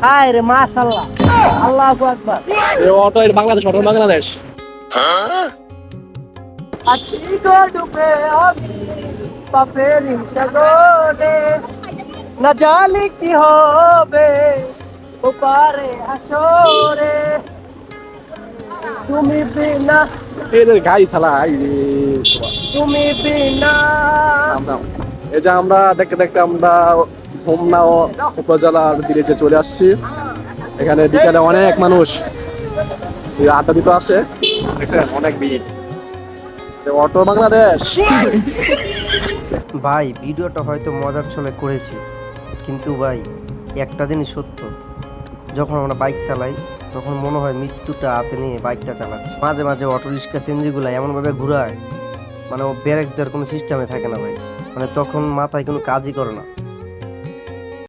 হায় রে মাশাআল্লাহ, আল্লাহু আকবার। এই অটো এর বাংলাদেশ, অটো বাংলাদেশ। আছি গো ডুবে আমি পাপের সাগরে, না জানি কি হবে ওপারে হাসরে, তুমি বিনা, এই যে গাড়ি চালাই রে। তুমি বিনা। আমরা এই যে আমরা দেখতে দেখতে আমরা হোমনা উপজেলার দিকে যে চলে আসছি। এখানে বিকালে অনেক মানুষ এই আড্ডা দিতে আসে, দেখছেন অনেক ভিড়। অটো বাংলাদেশ। ভাই ভিডিওটা হয়তো মজার ছলে করেছি, কিন্তু ভাই একটা জিনিস সত্য, যখন আমরা বাইক চালাই তখন মনে হয় মৃত্যুটা হাতে নিয়ে বাইকটা চালাচ্ছি। মাঝে মাঝে অটো রিক্সা সিএনজিগুলো এমনভাবে ঘুরায়, মানে ও ব্রেক দেওয়ার কোনো সিস্টেমে থাকে না ভাই, মানে তখন মাথায় কোনো কাজই করে না।